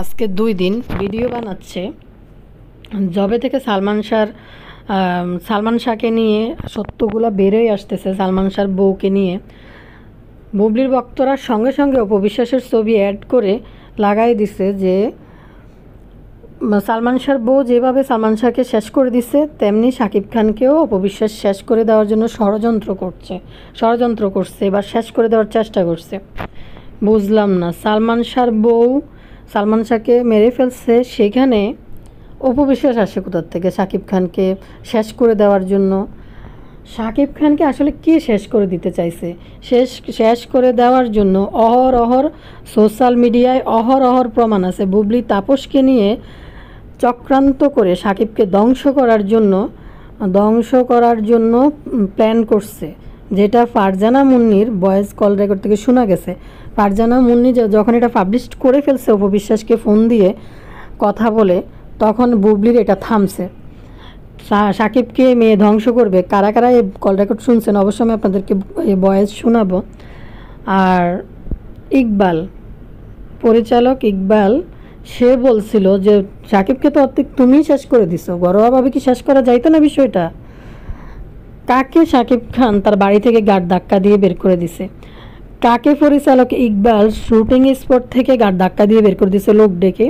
আজকে 2 দিন ভিডিও বানাচ্ছে। যবে থেকে সালমান শাহকে নিয়ে সত্যগুলো বেরোয় আসতেছে, সালমান শাহর বউকে নিয়ে বুবলির ভক্তরা সঙ্গে সঙ্গে অপবিশ্বাসের ছবি অ্যাড করে লাগাই দিছে যে সালমান শাহর বউ যেভাবে সালমান শাহকে শেষ করে দিছে তেমনি শাকিব খানকেও অপবিশ্বাস শেষ করে দেওয়ার জন্য ষড়যন্ত্র করছে, এবার শেষ করে দেওয়ার চেষ্টা করছে। বুঝলাম না, সালমান শাহর বউ সালমান শাহকে মেরে ফেলছে, সেখানে অপবিশ্বাস আসে কোথার থেকে শাকিব খানকে শেষ করে দেওয়ার জন্য? শাকিব খানকে আসলে কে শেষ করে দিতে চাইছে? শেষ করে দেওয়ার জন্য অহরহ সোশ্যাল মিডিয়ায় অহরহ প্রমাণ আছে। বুবলি তাপসকে নিয়ে চক্রান্ত করে শাকিবকে ধ্বংস করার জন্য প্ল্যান করছে, যেটা ফারজানা মুন্নির ভয়েস কল রেকর্ড থেকে শোনা গেছে। ফারজানা মুন্নি যখন এটা পাবলিশ করে ফেলছে অপবিশ্বাসকে ফোন দিয়ে কথা বলে, তখন বুবলির এটা থামছে। শাকিবকে মেয়ে ধ্বংস করবে, কারা কারা এই কল রেকর্ড শুনছেন অবশ্যই আমি আপনাদেরকে এই ভয়েস শোনাবো। আর পরিচালক ইকবাল সে বলছিল যে শাকিবকে তো অর্ধেক তুমিই শেষ করে দিছো, ঘরোয়াভাবে কি শেষ করা যাইতো না বিষয়টা? কাকে শাকিব খান তার বাড়ি থেকে গার্ড ধাক্কা দিয়ে বের করে দিছে? কাকে পরিচালক ইকবাল শুটিং স্পট থেকে গার্ড ধাক্কা দিয়ে বের করে দিছে লোক ডেকে?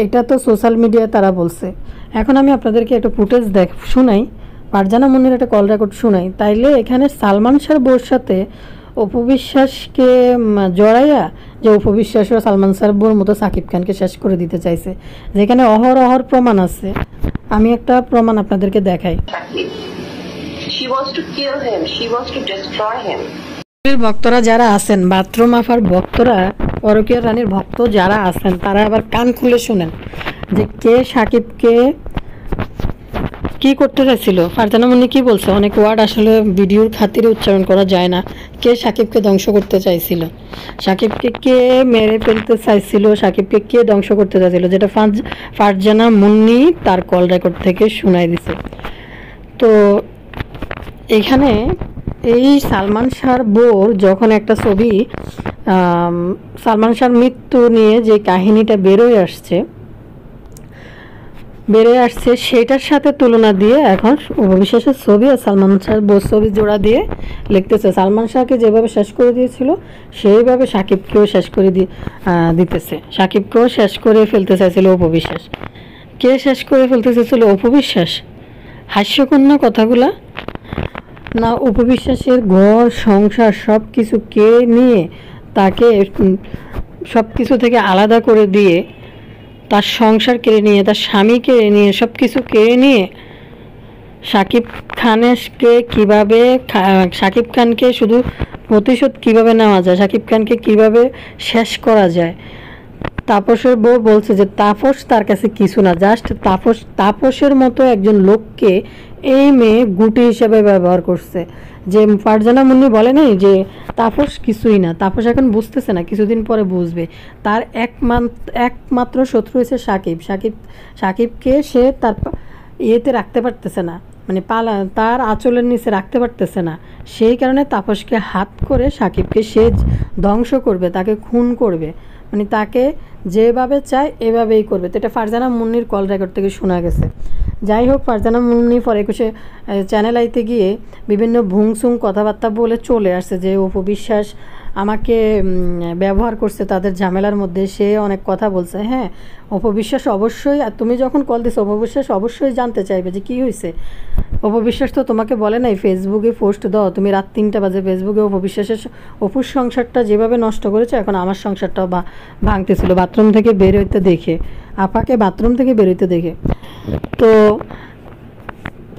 এটা তো সোশ্যাল মিডিয়ায় তারা বলছে। এখন আমি আপনাদেরকে একটা ফুটেজ শোনাই, ফারজানা মুন্নির একটা কল রেকর্ড শোনাই, তাইলে এখানে সালমান শাহর বউর সাথে অপবিশ্বাসকে জড়াইয়া যে অপবিশ্বাসও সালমান শাহর বউর মতো শাকিব খানকে শেষ করে দিতে চাইছে, যেখানে অহরহ প্রমাণ আছে। আমি একটা প্রমাণ আপনাদেরকে দেখাই। ভক্তরা যারা আছেন, বাথরুম আফার ভক্তরা, পরকীয়া রানীর ভক্ত যারা আছেন, তারা আবার কান খুলে শুনেন যে কে শাকিবকে কি করতে চাইছিল। ফারজানা মুন্নি কি বলছে, অনেক ওয়ার্ড আসলে ভিডিওর খাতিরে উচ্চারণ করা যায় না। কে শাকিবকে ধ্বংস করতে চাইছিল, শাকিবকে কে মেরে ফেলতে চাইছিল, শাকিবকে কে ধ্বংস করতে চাইছিল, যেটা ফারজানা মুন্নি তার কল রেকর্ড থেকে শোনাই দিছে। তো এখানে এই সালমান শাহর বউর যখন একটা ছবি সালমান শাহর মৃত্যু নিয়ে যে কাহিনীটা বেরোয় আসছে সেটার সাথে তুলনা দিয়ে এখন অপবিশ্বাসের ছবি আর সালমান শাহর বউর ছবি জোড়া দিয়ে লিখতেছে সালমান শাহকে যেভাবে শেষ করে দিয়েছিল সেইভাবে শাকিবকেও শেষ করে দিতেছে। শাকিবকেও শেষ করে ফেলতে চাইছিল অপবিশ্বাস। কে শেষ করে ফেলতে চাইছিল? অপবিশ্বাস। হাস্যকন্যা কথাগুলা না? অপবিশ্বাসের ঘর সংসার সব কিছু কে নিয়ে তাকে সব কিছু থেকে আলাদা করে দিয়ে, তার সংসার কেড়ে নিয়ে, তার স্বামী কেড়ে নিয়ে, সব কিছু কেড়ে নিয়ে শাকিব খানকে শুধু প্রতিশোধ কিভাবে নেওয়া যায়, শাকিব খানকে কিভাবে শেষ করা যায়। তাপসের বউ বলছে যে তাপস তার কাছে কিছু না, জাস্ট তাপসের মতো একজন লোককে এই মেয়ে গুটি হিসেবে ব্যবহার করছে। যে ফারজানা মুন্নি বলে নাই যে তাপস কিছুই না, তাপস এখন বুঝতেছে না, কিছুদিন পরে বুঝবে। তার একমাত্র শত্রু হয়েছে শাকিবকে সে তার ইয়েতে রাখতে পারতেছে না, মানে তার আঁচলের নিচে রাখতে পারতেছে না। সেই কারণে তাপসকে হাত করে শাকিবকে সে ধ্বংস করবে, তাকে খুন করবে, মানে তাকে যেভাবে চায় এভাবেই করবে। তো এটা ফারজানা মুন্নির কল রেকর্ড থেকে শোনা গেছে। যাই হোক, ফারজানা মুন্নি পরে চ্যানেল আইতে গিয়ে বিভিন্ন ভুংসুং কথাবার্তা বলে চলে আসছে যে অপবিশ্বাস আমাকে ব্যবহার করছে তাদের ঝামেলার মধ্যে, সে অনেক কথা বলছে। হ্যাঁ, অপবিশ্বাস অবশ্যই, আর তুমি যখন কল দিছো অপবিশ্বাস অবশ্যই জানতে চাইবে যে কী হয়েছে। অপবিশ্বাস তো তোমাকে বলে নাই ফেসবুকে পোস্ট দাও, তুমি রাত 3টা বাজে ফেসবুকে অপুর সংসারটা যেভাবে নষ্ট করেছে, এখন আমার সংসারটাও ভাঙতেছিল বাথরুম থেকে বেরোইতে দেখে, আপাকে বাথরুম থেকে বেরোইতে দেখে। তো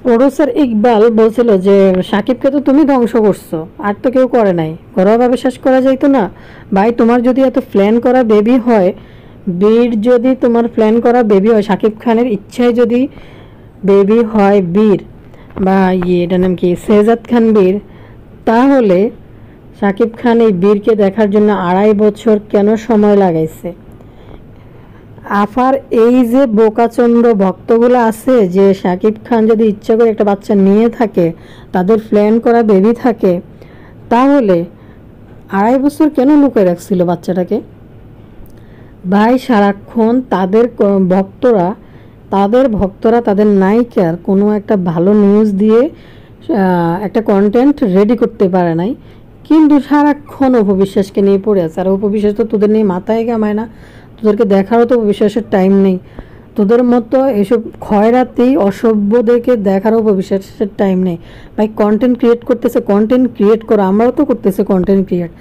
প্রডিউসার ইকবাল বলছিল যে শাকিবকে তো তুমি ধ্বংস করছো, আর তো কেউ করে নাই, ঘরোয়াভাবে শেষ করা যাইতো না? ভাই, তোমার যদি এত প্ল্যান করা বেবি হয়, যদি তোমার প্ল্যান করা বেবি হয়, শাকিব খানের ইচ্ছায় যদি বেবি হয় বীর বা এটার নাম কি শেহজাদ খান বীর, তাহলে শাকিব খান এই বীরকে দেখার জন্য 2.5 বছর কেন সময় লাগাইছে? আফার এই যে বোকাচন্দ্র ভক্তগুলো আছে, যে শাকিব খান যদি ইচ্ছা করে একটা বাচ্চা নিয়ে থাকে, তাদের প্ল্যান করা বেবি থাকে, তাহলে 2.5 বছর কেন লুকিয়ে রাখছিল বাচ্চাটাকে? ভাই সারাক্ষণ তাদের ভক্তরা তাদের নায়িকার কোনো একটা ভালো নিউজ দিয়ে একটা কন্টেন্ট রেডি করতে পারে নাই, কিন্তু সারাক্ষণ অপবিশ্বাসকে নিয়ে পড়ে আছে। আর অপবিশ্বাস তো তোদের নিয়ে মাথায় কামায় না, তোদেরকে দেখারও তো অপবিশ্বাসের টাইম নেই। তোদের মতো এসব খয়রাতি অসভ্যদেরকে দেখারও অপবিশ্বাসের টাইম নেই। ভাই কন্টেন্ট ক্রিয়েট করতেছে, কন্টেন্ট ক্রিয়েট করো, আমরাও তো করতেছে কন্টেন্ট ক্রিয়েট।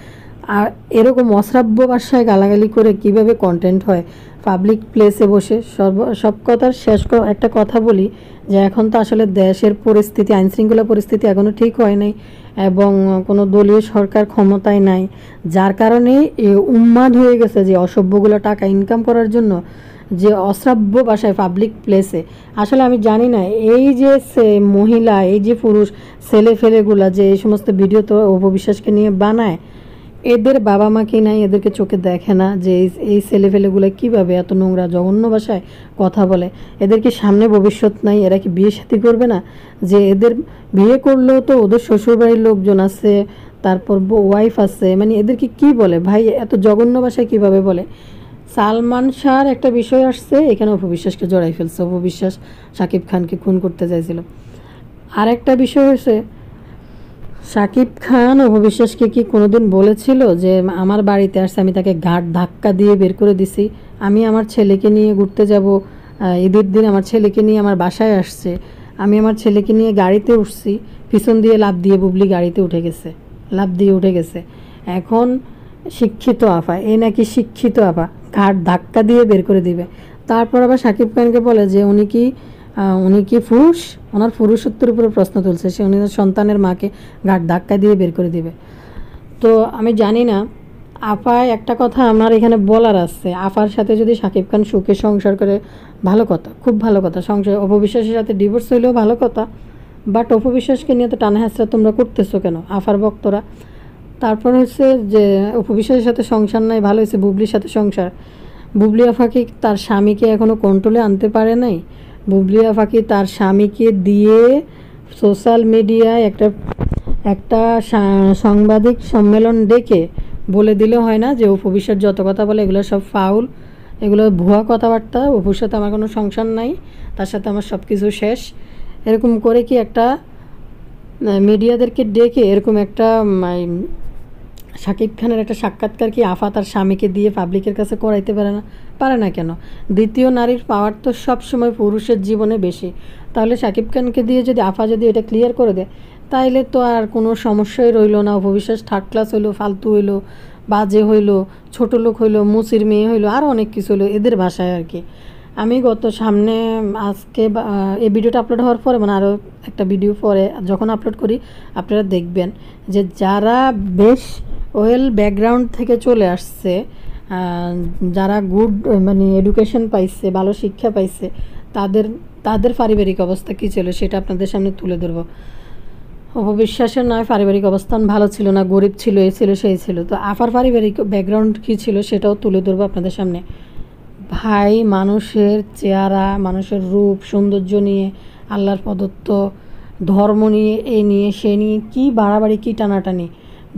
আর এরকম অশ্রাব্য ভাষায় গালাগালি করে কিভাবে কন্টেন্ট হয় পাবলিক প্লেসে বসে? সব কথার শেষ একটা কথা বলি, যে এখন তো আসলে দেশের পরিস্থিতি, আইনশৃঙ্খলা পরিস্থিতি এখনও ঠিক হয় নাই এবং কোনো দলীয় সরকার ক্ষমতায় নাই, যার কারণে উন্মাদ হয়ে গেছে যে অসভ্যগুলো টাকা ইনকাম করার জন্য যে অশ্রাব্য ভাষায় পাবলিক প্লেসে। আসলে আমি জানি না এই যে মহিলা, এই যে পুরুষ ছেলে ফেলেগুলা যে এই সমস্ত ভিডিও তো অপবিশ্বাসকে নিয়ে বানায়, এদের বাবা মা কি নাই? এদেরকে চোখে দেখে না যে এই ছেলেফেলেগুলো কীভাবে এত নোংরা জঘন্য ভাষায় কথা বলে? এদের কি সামনে ভবিষ্যৎ নাই? এরা কি বিয়ে সাথী করবে না? যে এদের বিয়ে করলেও তো ওদের শ্বশুরবাড়ির লোকজন আছে, তারপর ওয়াইফ আছে, মানে এদেরকে কি বলে ভাই? এত জঘন্য ভাষায় কিভাবে বলে? সালমান শাহর একটা বিষয় আসছে, এখানে অপবিশ্বাসকে জড়াই ফেলছে। অপবিশ্বাস শাকিব খানকে খুন করতে চাইছিল। আর একটা বিষয় হয়েছে, শাকিব খান অপবিশ্বাসকে কি কোনোদিন বলেছিল যে আমার বাড়িতে আসছে, আমি তাকে ঘাট ধাক্কা দিয়ে বের করে দিছি? আমি আমার ছেলেকে নিয়ে ঘুরতে যাব, ঈদের দিন আমার ছেলেকে নিয়ে আমার বাসায় আসছে, আমি আমার ছেলেকে নিয়ে গাড়িতে উঠছি, পিছন দিয়ে লাফ দিয়ে বুবলি গাড়িতে উঠে গেছে, লাফ দিয়ে উঠে গেছে। এখন শিক্ষিত আফা, এ নাকি শিক্ষিত আফা, ঘাট ধাক্কা দিয়ে বের করে দিবে। তারপর আবার শাকিব খানকে বলে যে উনি কি পুরুষ? ওনার পুরুষত্বের উপরে প্রশ্ন তুলছে, সে উনি সন্তানের মাকে ঘাট ধাক্কা দিয়ে বের করে দিবে। তো আমি জানি না। আপায় একটা কথা আমার এখানে বলার আছে, আপার সাথে যদি শাকিব খান সুখে সংসার করে ভালো কথা, খুব ভালো কথা। সংসার অপবিশ্বাসের সাথে ডিভোর্স হইলেও ভালো কথা, বাট অপবিশ্বাসকে নিয়ে তো টানা হেঁচড়া তোমরা করতেছো কেন আফার ভক্তরা? তারপর হচ্ছে যে অপবিশ্বাসের সাথে সংসার নাই, ভালো হয়েছে বুবলির সাথে সংসার। বুবলি আফা কি তার স্বামীকে এখনও কন্ট্রোলে আনতে পারে নাই? বুবলি আফা কি তার স্বামীকে দিয়ে সোশ্যাল মিডিয়ায় একটা একটা সাংবাদিক সম্মেলন ডেকে বলে দিলে হয় না যে অপবিশ্বাস যত কথা বলে এগুলো সব ফাউল, এগুলো ভুয়া কথাবার্তা, অপুর সাথে আমার কোনো সংসার নাই, তার সাথে আমার সব কিছু শেষ? এরকম করে কি একটা মিডিয়াদেরকে ডেকে এরকম একটা শাকিব খানের একটা সাক্ষাৎকার কি আফা তার স্বামীকে দিয়ে পাবলিকের কাছে করাইতে পারে না? পারে না কেন? দ্বিতীয় নারীর পাওয়ার তো সবসময় পুরুষের জীবনে বেশি। তাহলে শাকিব খানকে দিয়ে যদি আফা যদি এটা ক্লিয়ার করে দেয়, তাইলে তো আর কোনো সমস্যাই রইল না। অপবিশ্বাস থার্ড ক্লাস হইলো, ফালতু হইলো, বাজে হইলো, ছোটো লোক হইলো, মুচির মেয়ে হইলো, আরও অনেক কিছু হইলো এদের ভাষায় আর কি। আমি আজকে এই ভিডিওটা আপলোড হওয়ার পরে, মানে আরও একটা ভিডিও পরে যখন আপলোড করি, আপনারা দেখবেন যে যারা বেশ ওয়েল ব্যাকগ্রাউন্ড থেকে চলে আসছে, যারা গুড মানে এডুকেশন পাইছে, ভালো শিক্ষা পাইছে, তাদের তাদের পারিবারিক অবস্থা কী ছিল সেটা আপনাদের সামনে তুলে ধরবো। অপবিশ্বাসের নয় পারিবারিক অবস্থান ভালো ছিল না, গরিব ছিল, এই ছিল সেই ছিল, তো আপার পারিবারিক ব্যাকগ্রাউন্ড কী ছিল সেটাও তুলে ধরবো আপনাদের সামনে। ভাই মানুষের চেহারা, মানুষের রূপ সৌন্দর্য নিয়ে, আল্লাহর প্রদত্ত ধর্ম নিয়ে, এ নিয়ে সে নিয়ে কী বাড়াবাড়ি, কী টানাটানি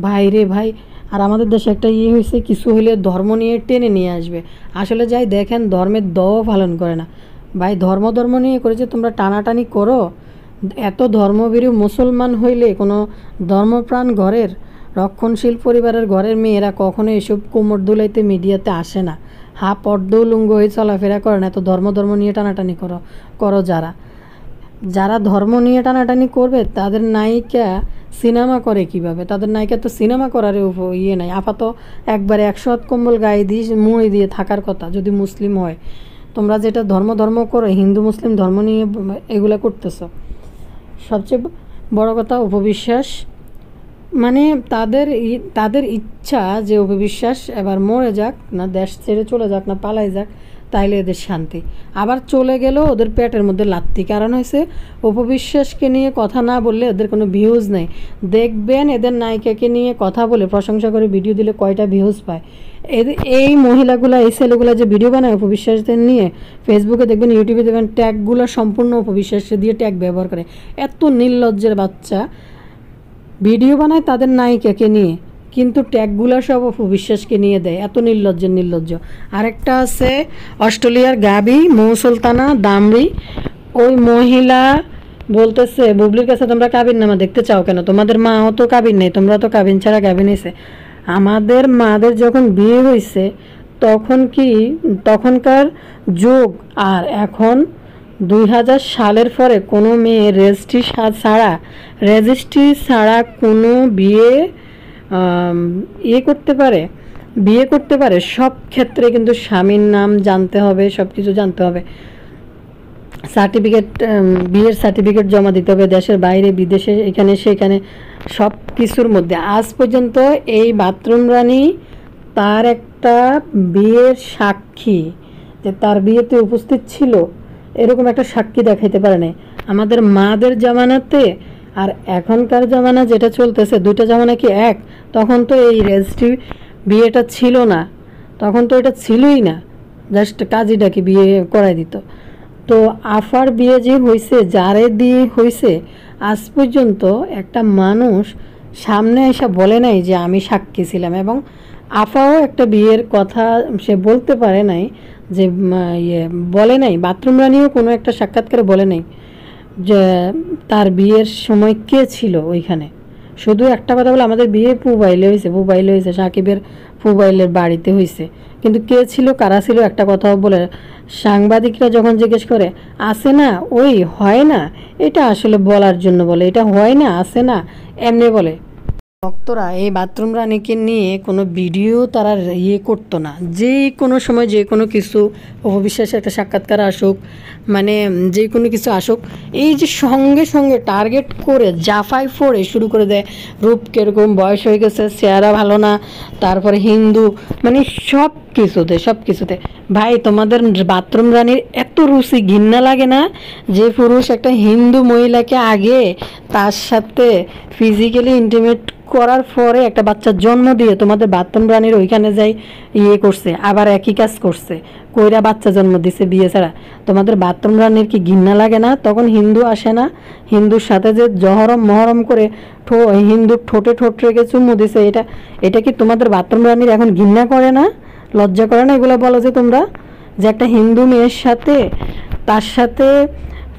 ভাই রে ভাই। আর আমাদের দেশে একটা হয়েছে, কিছু হলে ধর্ম নিয়ে টেনে নিয়ে আসবে। আসলে যাই দেখেন ধর্মের পালন করে না ভাই, ধর্ম নিয়ে করেছে, তোমরা টানাটানি করো। এত ধর্মভীরু মুসলমান হইলে কোনো ধর্মপ্রাণ ঘরের রক্ষণশীল পরিবারের ঘরের মেয়েরা কখনো এসব কোমর দুলাইতে মিডিয়াতে আসে না, পর্দ লুঙ্গ হয়ে চলাফেরা করে না। এত ধর্ম নিয়ে টানাটানি করো যারা ধর্ম নিয়ে টানাটানি করবে, তাদের নায়িকা সিনেমা করে কিভাবে? তাদের নায়িকা তো সিনেমা করার নাই। আপাতত একবারে 100 হাত কম্বল গায়ে দিয়ে মুড়ি দিয়ে থাকার কথা যদি মুসলিম হয়। তোমরা যেটা ধর্ম করো, হিন্দু মুসলিম ধর্ম নিয়ে এগুলো করতেছো। সবচেয়ে বড় কথা অপবিশ্বাস, মানে তাদের ইচ্ছা যে অপবিশ্বাস এবার মরে যাক, না দেশ ছেড়ে চলে যাক, না পালাই যাক, তাইলে এদের শান্তি। আবার চলে গেলেও ওদের পেটের মধ্যে লাত্তি। কারণ হয়েছে অপবিশ্বাসকে নিয়ে কথা না বললে ওদের কোনো ভিউজ নেই। দেখবেন এদের নায়িকাকে নিয়ে কথা বলে প্রশংসা করে ভিডিও দিলে কয়টা ভিউজ পায়। এই মহিলাগুলা, এই ছেলেগুলা যে ভিডিও বানায় অপবিশ্বাসদের নিয়ে, ফেসবুকে দেখবেন, ইউটিউবে দেখবেন, ট্যাগগুলো সম্পূর্ণ অপবিশ্বাসকে দিয়ে ট্যাগ ব্যবহার করে। এত নির্লজ্জের বাচ্চা ভিডিও বানায় তাদের নায়িকাকে নিয়ে, কিন্তু ট্যাগগুলো সব অপু বিশ্বাসকে নিয়ে দেয়, এত নির্লজ্জ। আরেকটা আছে অস্ট্রেলিয়ার গাবি মৌ সুলতানা দামরি, ওই মহিলা বলতেছে বুবলির কাছে তোমরা কাবিন নামা দেখতে চাও কেন, তোমাদের মাও তো কাবিন নেই, তোমরা তো কাবিন ছাড়া গাবিন হয়েছে। আমাদের মাদের যখন বিয়ে হয়েছে তখনকার যুগ আর এখন 2000 সালের পরে কোনো মেয়ে রেজিস্ট্রি ছাড়া কোনো বিয়ে করতে পারে। সব ক্ষেত্রে কিন্তু স্বামীর নাম জানতে হবে, সব কিছু জানতে হবে, বিয়ের সার্টিফিকেট জমা দিতে হবে, দেশের বাইরে বিদেশে এখানে সেখানে সব কিছুর মধ্যে। আজ পর্যন্ত এই বাথরুম রানী তার একটা বিয়ের সাক্ষী, যে তার বিয়েতে উপস্থিত ছিল এরকম একটা সাক্ষী দেখাইতে পারে নাই। আমাদের মাদের জামানাতে আর এখনকার জামানা যেটা চলতেছে, দুইটা জামানা কি এক? তখন তো এই রেজিস্ট্রি বিয়েটা ছিল না, তখন তো এটা ছিলই না, জাস্ট কাজী ডাকি বিয়ে করাই দিত। তো আফার বিয়ে যে হয়েছে, যারে দিয়ে হয়েছে, আজ পর্যন্ত একটা মানুষ সামনে এসে বলে নাই যে আমি সাক্ষী ছিলাম। এবং আফাও একটা বিয়ের কথা সে বলতে পারে নাই, যে বলে নাই, বাথরুম রানিও কোনো একটা সাক্ষাৎকারে বলে নাই যে তার বিয়ের সময় কে ছিল ওইখানে। শুধু একটা কথা বলে আমাদের বিয়ে পুবাইলে হয়েছে, সাকিবের পুবাইলের বাড়িতে হয়েছে, কিন্তু কে ছিল কারা ছিল একটা কথাও বলে। সাংবাদিকরা যখন জিজ্ঞেস করে আসে না, ওই হয় না, এটা আসলে বলার জন্য বলে, এটা হয় না আসে না এমনি বলে। ভক্তরা এই বাথরুম রানীকে নিয়ে কোনো ভিডিও তারা করতো না, যে কোনো সময় যে কোনো কিছু, অপবিশ্বাসের একটা সাক্ষাৎকার আসুক, মানে যে কোনো কিছু আসুক, এই যে সঙ্গে সঙ্গে টার্গেট করে জাফাই ফোড়ে শুরু করে দেয়, রূপ কীরকম, বয়স হয়ে গেছে, চেহারা ভালো না, তারপরে হিন্দু, মানে সব কিছুতে। ভাই তোমাদের বাথরুম রানীর এত রুচি ঘৃণা লাগে না, যে পুরুষ একটা হিন্দু মহিলাকে আগে তার সাথে ফিজিক্যালি ইন্টিমেট করার পরে একটা বাচ্চার জন্ম দিয়ে তোমাদের বাথরুম রানীর ওইখানে যাই করছে, আবার একই কাজ করছে, কইরা বাচ্চা জন্ম দিছে বিয়ে ছাড়া। তোমাদের বাথরুম রানীর কি ঘৃণা লাগে না? তখন হিন্দু আসে না, হিন্দুর সাথে যে মহরম করে হিন্দুর ঠোঁটে রেখে চুমু দিছে, এটা কি তোমাদের বাথরুম রানীর এখন ঘৃণা করে না, লজ্জা করে না? এগুলো বলো যে তোমরা, যে একটা হিন্দু মেয়ের সাথে তার সাথে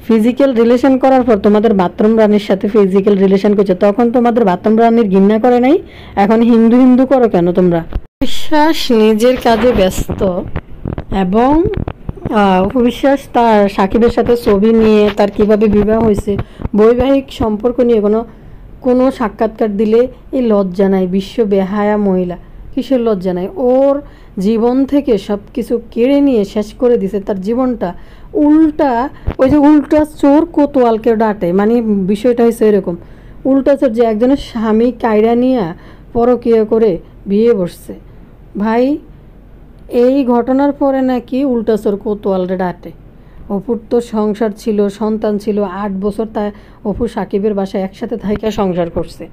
ফিজিক্যাল রিলেশন করার পর তোমাদের বাথরুম রানীর সাথে ফিজিক্যাল রিলেশন করছে, তখন তোমাদের বাথরুম রানীর ঘৃণা করে নাই? এখন হিন্দু করো কেন তোমরা? বিশ্বাস নিজের কাজে ব্যস্ত, এবং অপবিশ্বাস তার সাকিবের সাথে ছবি নিয়ে, তার কিভাবে বিবাহ হয়েছে, বৈবাহিক সম্পর্ক নিয়ে কোনো সাক্ষাৎকার দিলে এই লজ্জা নাই, বিশ্ব বেহায়া মহিলা, কিসের লজ্জা নাই? ওর জীবন থেকে সব কিছু কেড়ে নিয়ে শেষ করে দিছে তার জীবনটা। ওই যে উল্টা চোর কোতোয়ালকে ডাটে, মানে বিষয়টা হয়েছে এরকম, উল্টা চোর যে একজনের স্বামী কায়রা নিয়ে পরকীয়া করে বিয়ে বসছে। ভাই এই ঘটনার পরে নাকি উল্টা চোর কোতোয়ালরে ডাটে। অপুর তো সংসার ছিল, সন্তান ছিল, 8 বছর তা অপু সাকিবের বাসায় একসাথে থাইকা সংসার করছে।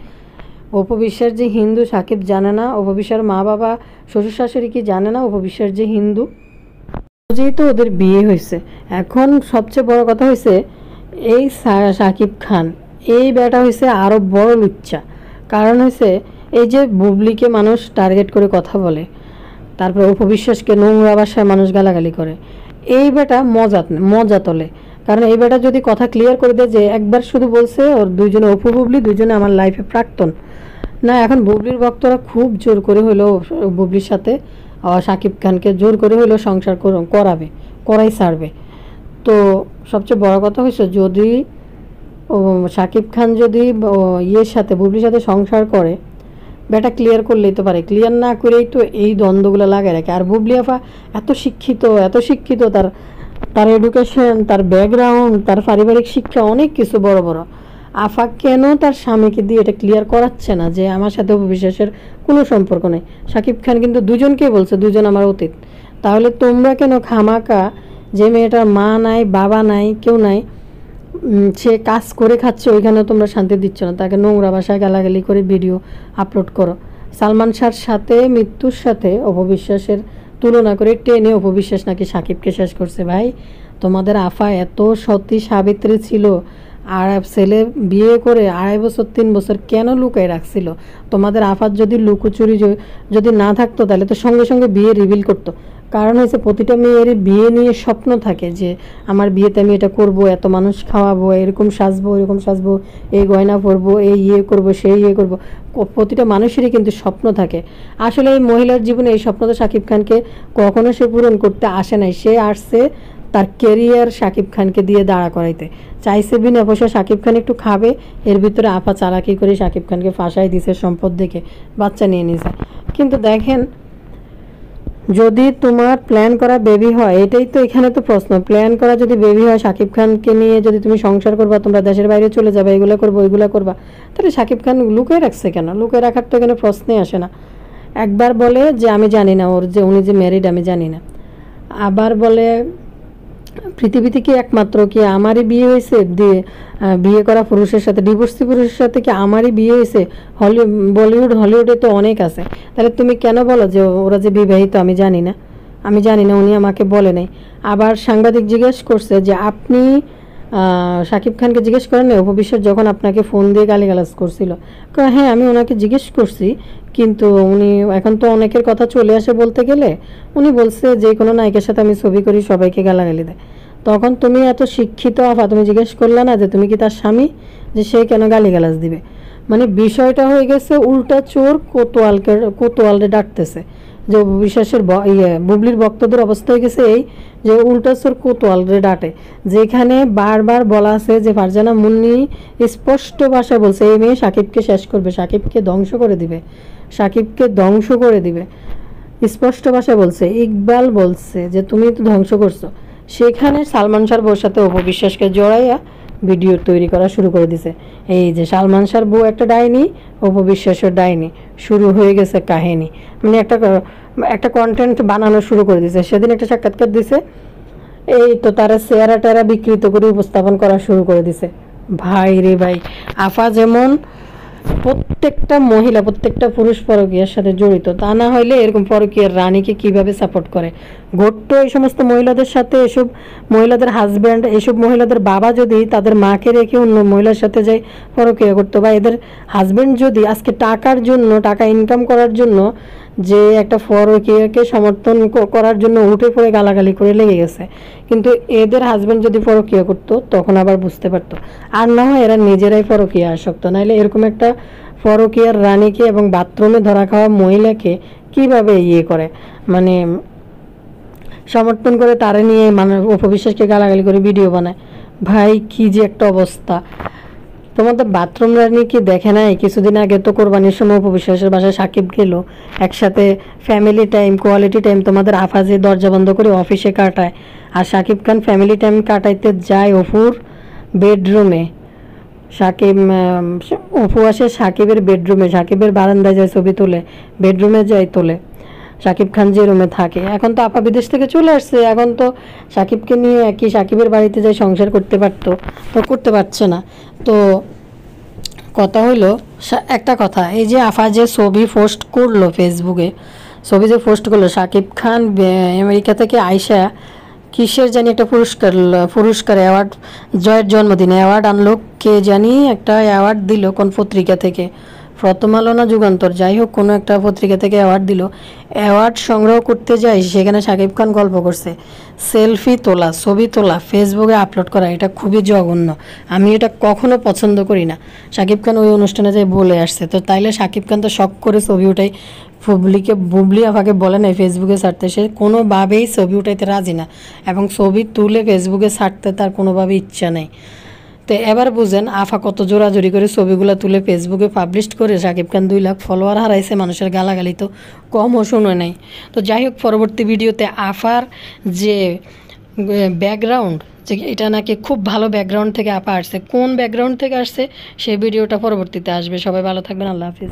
অপবিশ্বাস যে হিন্দু সাকিব জানে না, অপবিশ্বাসের মা বাবা শ্বশুর শাশুড়ি কি জানে না অপবিশ্বাস যে হিন্দু? যেহেতু ওদের বিয়ে হয়েছে, এখন সবচেয়ে বড় কথা হয়েছে এই সাকিব খান, এই ব্যাটা হয়েছে আরও বড় লুচ্চা। কারণ হয়েছে এই যে বুবলিকে মানুষ টার্গেট করে কথা বলে, তারপর অপবিশ্বাসকে নোংরা ভাষায় মানুষ গালাগালি করে, এই বেটা মজা তোলে। কারণ এই বেটা যদি কথা ক্লিয়ার করে দেয় যে একবার শুধু বলছে ওর দুইজনে, অপু বুবলি দুইজনে আমার লাইফে প্রাক্তন না, এখন বুবলির ভক্তরা খুব জোর করে হইলো বুবলির সাথে সাকিব খানকে জোর করে হইলো সংসার করাই ছাড়বে। তো সবচেয়ে বড় কথা হয়েছে, যদি সাকিব খান যদি সাথে বুবলির সাথে সংসার করে, বেটা ক্লিয়ার করলেই তো পারে, ক্লিয়ার না করেই তো এই দ্বন্দ্বগুলো লাগায় রাখে। আর বুবলি আফা এত শিক্ষিত, তার এডুকেশন, তার ব্যাকগ্রাউন্ড, তার পারিবারিক শিক্ষা, অনেক কিছু বড় বড়। আফা কেন তার স্বামীকে দিয়ে এটা ক্লিয়ার করাচ্ছে না যে আমার সাথে অপবিশ্বাসের কোনো সম্পর্ক নেই? সাকিব খান কিন্তু দুজনকেই বলছে দুজন আমার অতীত। তাহলে তোমরা কেন খামাকা, যে মেয়েটার মা নাই, বাবা নাই, কেউ নাই, সে কাজ করে খাচ্ছে, ওইখানেও তোমরা শান্তি দিচ্ছ না, তাকে নোংরা ভাষায় গালাগালি করে ভিডিও আপলোড করো। সালমান শাহর সাথে, মৃত্যুর সাথে অপবিশ্বাসের তুলনা করে টেনে অপবিশ্বাস নাকি সাকিবকে শেষ করছে। ভাই তোমাদের আফা এত সতী সাবিত্রী ছিল, আর ছেলে বিয়ে করে 2.5 বছর 3 বছর কেন লুকায় রাখছিল? তোমাদের আফাত যদি লুকোচুরি যদি না থাকতো তাহলে তো সঙ্গে সঙ্গে বিয়ে রিভিল করতো। কারণ হচ্ছে প্রতিটা মেয়েরই বিয়ে নিয়ে স্বপ্ন থাকে যে আমার বিয়েতে আমি এটা করব, এত মানুষ খাওয়াবো, এরকম সাজবো, এরকম সাজবো, এই গয়না পরবো, এই ইয়ে করবো, সেই ইয়ে করবো। প্রতিটা মানুষেরই কিন্তু স্বপ্ন থাকে। আসলে এই মহিলার জীবনে এই স্বপ্ন তো শাকিব খানকে কখনো সে পূরণ করতে আসে নাই। সে আসছে তার কেরিয়ার শাকিব খানকে দিয়ে দাঁড়া করাইতে চাইছে। বিনা পয়সা শাকিব খান একটু খাবে, এর ভিতরে আপা চালাকি করে শাকিব খানকে ফাঁসাই দিছে সম্পদ দেখে, বাচ্চা নিয়ে নিছে। কিন্তু দেখেন, যদি তোমার প্ল্যান করা বেবি হয়, এটাই তো এখানে তো প্রশ্ন, প্ল্যান করা যদি বেবি হয় শাকিব খানকে নিয়ে যদি তুমি সংসার করবা, তোমরা দেশের বাইরে চলে যাবে, এগুলো করবো ওইগুলো করবা, তাহলে শাকিব খান লুকিয়ে রাখছে কেন? লুকিয়ে রাখার তো এখানে প্রশ্নই আসে না। একবার বলে যে আমি জানি না ওর যে উনি যে ম্যারিড আমি জানি না, আবার বলে পৃথিবীতে কি একমাত্র কি আমারই বিয়ে হয়েছে, বিয়ে করা পুরুষের সাথে, ডিভোর্সি পুরুষের সাথে কি আমারই বিয়ে হয়েছে? হলিউডে তো অনেক আছে। তাহলে তুমি কেন বলো যে ওরা যে বিবাহিত আমি জানি না? আমি জানি না, উনি আমাকে বলে নাই। আবার সাংবাদিক জিজ্ঞেস করছে যে আপনি শাকিব খানকে জিজ্ঞেস করেন না উপবিশ্বাস যখন আপনাকে ফোন দিয়ে গালিগালাজ করছিল? হ্যাঁ, আমি ওনাকে জিজ্ঞেস করছি, কিন্তু উনি এখন তো অনেকের কথা চলে আসে বলতে গেলে, উনি বলছে যে কোনো নায়িকার সাথে আমি ছবি করি সবাইকে গালাগালি দেয়। তখন তুমি এত শিক্ষিত আফা, তুমি জিজ্ঞেস করলে না যে তুমি কি তার স্বামী, যে সে কেন গালিগালাজ দিবে? মানে বিষয়টা হয়ে গেছে উল্টা চোর কোতোয়ালরে ডাকতেছে। যে বিশ্বাসের বুবলির ভক্তদের অবস্থা হয়ে গেছে এই যে উল্টা চোর কোতোয়ালরে ডাটে। যেখানে বারবার বলা আছে যে ফারজানা মুন্নি স্পষ্ট ভাষায় বলছে এই মেয়ে সাকিবকে শেষ করবে, সাকিবকে ধ্বংস করে দিবে, সাকিবকে ধ্বংস করে দিবে, স্পষ্ট ভাষায় বলছে। ইকবাল বলছে যে তুমি তো ধ্বংস করছো। সেখানে সালমান শাহর বউর সাথে অপবিশ্বাসকে জড়াইয়া ভিডিও তৈরি করা শুরু করে দিছে। এই যে সালমান শাহর বউ একটা ডাইনি, অপবিশ্বাসের ডাইনি, শুরু হয়ে গেছে কাহিনী। মানে একটা কন্টেন্ট বানানো শুরু করে দিছে। সেদিন একটা সাক্ষাৎকার দিছে, এই তো তারা চেহারা টেরা বিকৃত করে উপস্থাপন করা শুরু করে দিছে। ভাই রে ভাই, আফা যেমন প্রত্যেকটা মহিলা প্রত্যেকটা পুরুষ পরকীয়ার সাথে জড়িত, তা না হইলে এরকম পরকীয়ার রানীকে কিভাবে সাপোর্ট করে? ঘটতো এই সমস্ত মহিলাদের সাথে, এসব মহিলাদের হাজব্যান্ড, এসব মহিলাদের বাবা যদি তাদের মাকে রেখে অন্য মহিলার সাথে যায় পরকীয়া করতো, বা এদের হাজব্যান্ড যদি আজকে টাকার জন্য, টাকা ইনকাম করার জন্য যে একটা পরকীয়াকে সমর্থন করার জন্য উঠে পড়ে গালাগালি করে লেগে গেছে, কিন্তু এদের হাজব্যান্ড যদি পরকীয়া করতো তখন আবার বুঝতে পারতো। আর না হয় এরা নিজেরাই পরকীয়া আসক্ত। নাহলে এরকম একটা পরকীয়ার রানীকে এবং বাথরুমে ধরা খাওয়া মহিলাকে কিভাবে ইয়ে করে, মানে সমর্থন করে, তারা নিয়ে মানে অপবিশ্বাসকে গালাগালি করে ভিডিও বানায়। ভাই কি যে একটা অবস্থা! তোমাদের বাথরুম রানী কি দেখে নাই? কিছুদিন আগে তো কোরবানির সময় অপবিশ্বাসের বাসায় সাকিব গেল, একসাথে ফ্যামিলি টাইম, কোয়ালিটি টাইম তোমাদের আফাজে দরজা বন্ধ করে অফিসে কাটায়, আর সাকিব খান ফ্যামিলি টাইম কাটাইতে যায় অপুর বেডরুমে। অপু আসে সাকিবের বেডরুমে, সাকিবের বারান্দায় যায় ছবি তোলে, বেডরুমে যায় তোলে সাকিব খান যে রুমে থাকে। এখন তো আপা বিদেশ থেকে চলে আসছে, এখন তো সাকিবকে নিয়ে কি সাকিবের বাড়িতে যাই সংসার করতে পারতো, তো করতে পারছে না। তো কথা হইলো একটা কথা, এই যে আফা যে ছবি পোস্ট করলো ফেসবুকে, ছবি যে পোস্ট করলো সাকিব খান আমেরিকা থেকে আইসা কিসের জানি একটা পুরস্কার অ্যাওয়ার্ড, জয়ের জন্মদিনে অ্যাওয়ার্ড আনলো, কে জানি একটা অ্যাওয়ার্ড দিল কোন পত্রিকা থেকে, প্রথম আলো না যুগান্তর, যাই হোক কোনো একটা পত্রিকা থেকে অ্যাওয়ার্ড দিল। অ্যাওয়ার্ড সংগ্রহ করতে যাই সেখানে সাকিব খান গল্প করছে, সেলফি তোলা, ছবি তোলা, ফেসবুকে আপলোড করা, এটা খুবই জঘন্য, আমি এটা কখনো পছন্দ করি না। সাকিব খান ওই অনুষ্ঠানে যাই বলে আসছে, তো তাইলে সাকিব খান তো শখ করে ছবি উঠাই বুবলি আফাকে বলে নাই ফেসবুকে ছাড়তে, সে কোনোভাবেই ছবি উঠাইতে রাজি না, এবং ছবি তুলে ফেসবুকে ছাড়তে তার কোনোভাবে ইচ্ছা নেই। তো এবার বুঝেন আফা কত জোরাজোরি করে ছবিগুলো তুলে ফেসবুকে পাবলিশ করে সাকিব খান 2 লাখ ফলোয়ার হারাইছে, মানুষের গালাগালি তো কমও শুনে নাই। তো যাই হোক, পরবর্তী ভিডিওতে আফার যে ব্যাকগ্রাউন্ড, যে এটা নাকি খুব ভালো ব্যাকগ্রাউন্ড থেকে আপা আসছে, কোন ব্যাকগ্রাউন্ড থেকে আসছে সেই ভিডিওটা পরবর্তীতে আসবে। সবাই ভালো থাকবেন, আল্লাহ হাফিজ।